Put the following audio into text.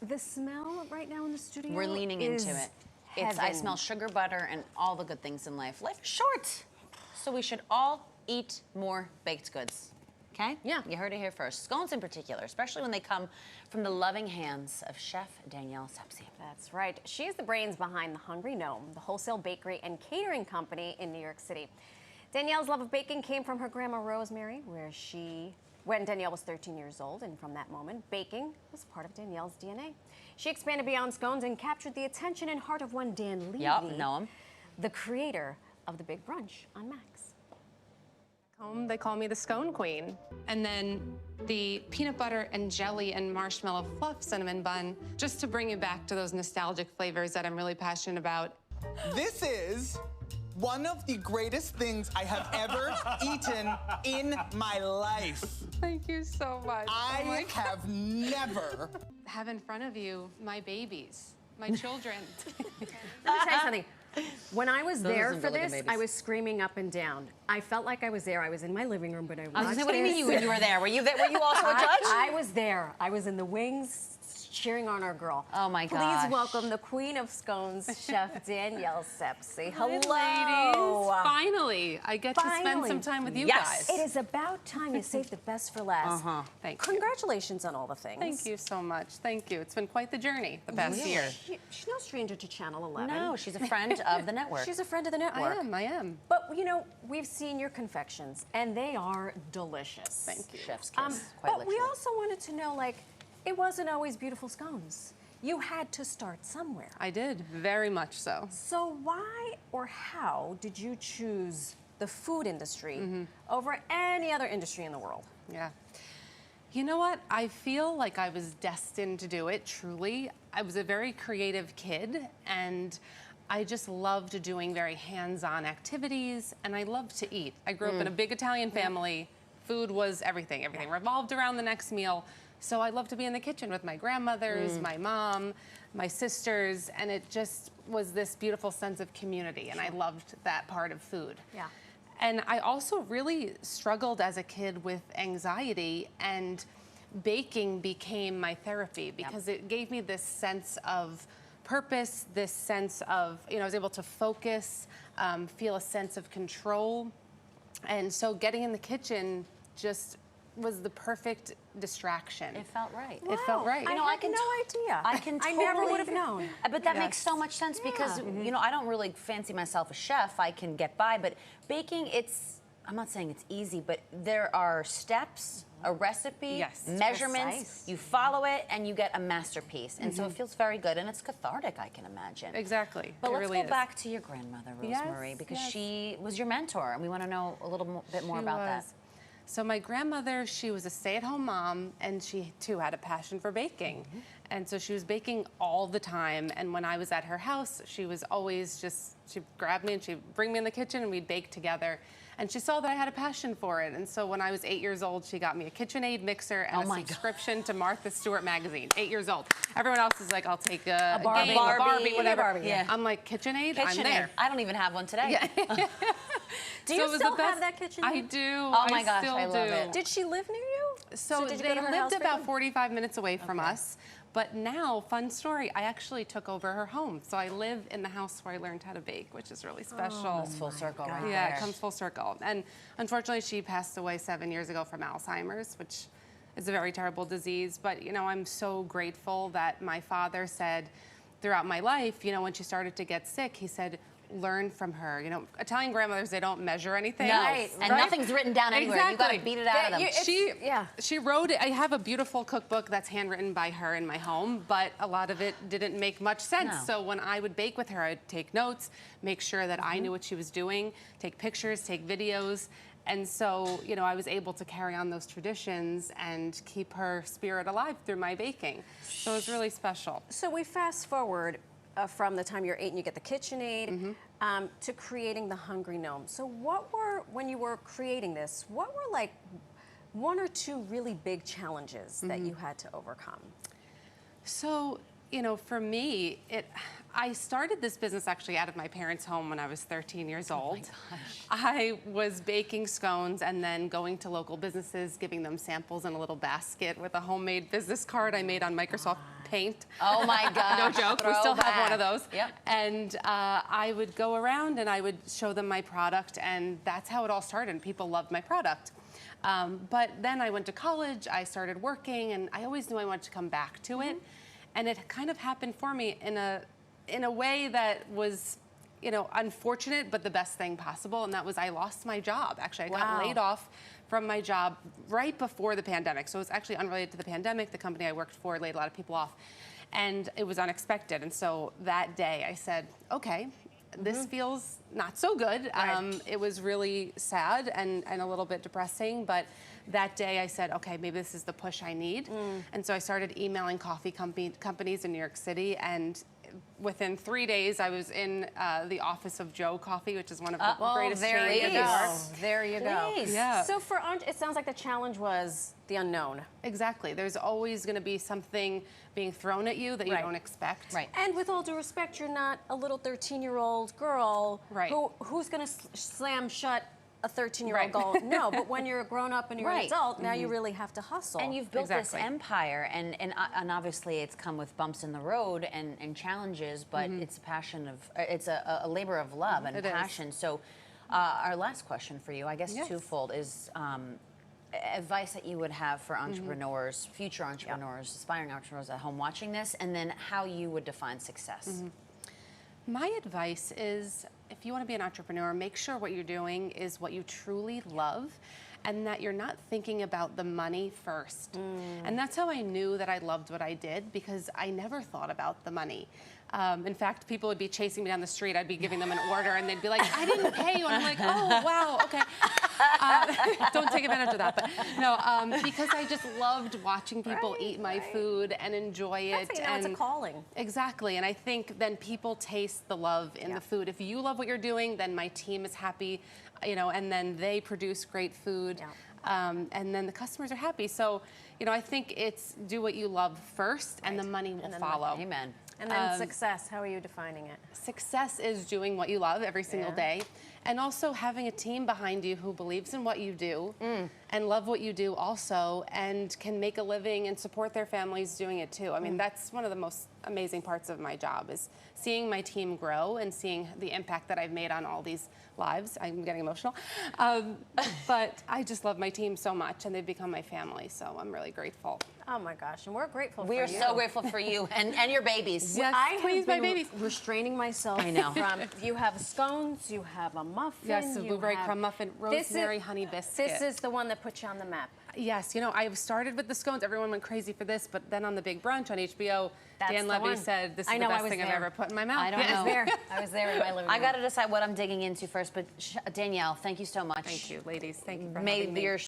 The smell right now in the studio. We're leaning into it. I smell sugar, butter, and all the good things in life. Life is short, so we should all eat more baked goods. Okay? Yeah. You heard it here first. Scones in particular, especially when they come from the loving hands of Chef Danielle Sepsy. That's right. She's the brains behind the Hungry Gnome, the wholesale bakery and catering company in New York City. Danielle's love of baking came from her grandma Rosemary, when Danielle was 13 years old, and from that moment, baking was part of Danielle's DNA. She expanded beyond scones and captured the attention and heart of one Dan Levy, know him, the creator of the Big Brunch on Max. Home, they call me the scone queen. And then the peanut butter and jelly and marshmallow fluff cinnamon bun, just to bring you back to those nostalgic flavors that I'm really passionate about. This is one of the greatest things I have ever eaten in my life. Thank you so much. I have never. Have in front of you my babies, my children. Let me tell you something. When I was there for this, I was screaming up and down. I felt like I was there. I was in my living room, but I was gonna say, what do you mean you were there? Were you also a judge? I was there. I was in the wings cheering on our girl. Oh my gosh. Please welcome the queen of scones, Chef Danielle Sepsy. Hello. Hi, ladies. Finally, I get to spend some time with you guys. It is about time you saved the best for last. Thank you. Congratulations on all the things. Thank you so much. Thank you. It's been quite the journey the past year. She's no stranger to Channel 11. No, she's a friend of the network. She's a friend of the network. I am. But, you know, we've seen your confections, and they are delicious. Thank you. Chef's kiss, quite but literally. we also wanted to know, like, it wasn't always beautiful scones. You had to start somewhere. I did, very much so. So why or how did you choose the food industry over any other industry in the world? Yeah. You know what? I feel like I was destined to do it, truly. I was a very creative kid, and I just loved doing very hands-on activities, and I loved to eat. I grew up in a big Italian family. Food was everything. Everything revolved around the next meal. So I loved to be in the kitchen with my grandmothers, my mom, my sisters, and it just was this beautiful sense of community, and I loved that part of food. Yeah. And I also really struggled as a kid with anxiety, and baking became my therapy because it gave me this sense of purpose, this sense of, I was able to focus, feel a sense of control. And so getting in the kitchen just was the perfect distraction. It felt right. Wow. It felt right. I had no idea. I never would have known. But that makes so much sense because, I don't really fancy myself a chef. I can get by, but baking, I'm not saying it's easy, but there are steps, a recipe, measurements, precise. you follow it, and you get a masterpiece. And so it feels very good, and it's cathartic, I can imagine. Exactly. But it let's really go back to your grandmother, Rosemary, because she was your mentor, and we want to know a little bit more about that. So my grandmother, she was a stay-at-home mom, and she too had a passion for baking. And so she was baking all the time. And when I was at her house, she was always she'd grab me and she'd bring me in the kitchen and we'd bake together. And she saw that I had a passion for it. And so when I was 8 years old, she got me a KitchenAid mixer and a subscription to Martha Stewart magazine. 8 years old. Everyone else is like, I'll take a Barbie, game, a Barbie, whatever. Yeah. I'm like, KitchenAid, I'm there. I don't even have one today. Yeah. Do you still have that KitchenAid? I do. Oh my gosh, I love it. Did she live near you? So did you they go to her house lived about frequently? 45 minutes away from us. But now, fun story, I actually took over her home. So I live in the house where I learned how to bake, which is really special. It's full circle right there. Yeah, it comes full circle. And unfortunately, she passed away 7 years ago from Alzheimer's, which is a very terrible disease. But, I'm so grateful that my father said throughout my life, when she started to get sick, he said, learn from her. Italian grandmothers, they don't measure anything. No, and nothing's written down anywhere. Exactly. You got to beat it out of them. She wrote it. I have a beautiful cookbook that's handwritten by her in my home, but a lot of it didn't make much sense. No. So when I would bake with her, I'd take notes, make sure that I knew what she was doing, take pictures, take videos. And so, I was able to carry on those traditions and keep her spirit alive through my baking. So it was really special. So we fast forward from the time you're 8 and you get the KitchenAid to creating the Hungry Gnome. So when you were creating this, what were like one or two really big challenges that you had to overcome? So, for me, I started this business actually out of my parents' home when I was 13 years old. Oh my gosh. I was baking scones and then going to local businesses, giving them samples in a little basket with a homemade business card I made on Microsoft paint. Oh my God. No joke. We still have one of those. Yep. And I would go around and I would show them my product, and that's how it all started. People loved my product. But then I went to college, I started working, and I always knew I wanted to come back to it. And it kind of happened for me in a way that was, you know, unfortunate, but the best thing possible. And that was I lost my job. Actually, I got laid off from my job right before the pandemic. So it was actually unrelated to the pandemic. The company I worked for laid a lot of people off. And it was unexpected. And so that day I said, okay, this feels not so good. It was really sad and a little bit depressing, but that day I said, okay, maybe this is the push I need. And so I started emailing coffee companies in New York City, and within 3 days I was in the office of Joe Coffee, which is one of the greatest chains in New York. There you go. Yeah. So it sounds like the challenge was the unknown. Exactly. There's always going to be something being thrown at you that you don't expect. Right. And with all due respect, you're not a little 13-year-old girl who's going to slam shut a 13-year-old goal. No, but when you're a grown-up and you're an adult, now you really have to hustle. And you've built this empire, and obviously it's come with bumps in the road and challenges, but it's a passion of, it's a labor of love and passion. So our last question for you, I guess twofold, is advice that you would have for entrepreneurs, future entrepreneurs, aspiring entrepreneurs at home watching this, and then how you would define success. My advice is, if you want to be an entrepreneur, make sure what you're doing is what you truly love, and that you're not thinking about the money first. And that's how I knew that I loved what I did, because I never thought about the money. In fact, people would be chasing me down the street. I'd be giving them an order, and they'd be like, I didn't pay you. And I'm like, oh, wow, okay. Don't take advantage of that. But no, because I just loved watching people eat my food and enjoy it. That's how you know it's a calling. Exactly. And I think then people taste the love in the food. If you love what you're doing, then my team is happy, you know, and then they produce great food. And then the customers are happy. So, you know, I think it's do what you love first, and the money will follow. Amen. And then success, how are you defining it? Success is doing what you love every single day, and also having a team behind you who believes in what you do and love what you do also, and can make a living and support their families doing it too. I mean, that's one of the most amazing parts of my job, is seeing my team grow and seeing the impact that I've made on all these lives. I'm getting emotional. But I just love my team so much, and they've become my family, so I'm really grateful. Oh my gosh, and we're grateful for you. We are so grateful for you and your babies. Yes, please, my babies. Restraining myself. I know. From, you have scones, you have a muffin. Yes, a blueberry crumb muffin, rosemary honey biscuit. This is the one that puts you on the map. Yes, you know, I started with the scones. Everyone went crazy for this, but then on The Big Brunch on HBO, Dan Levy said, this is the best thing I've ever put in my mouth. I don't know. I was there in my living room. I got to decide what I'm digging into first, but Danielle, thank you so much. Thank you, ladies. Thank you for having me. May your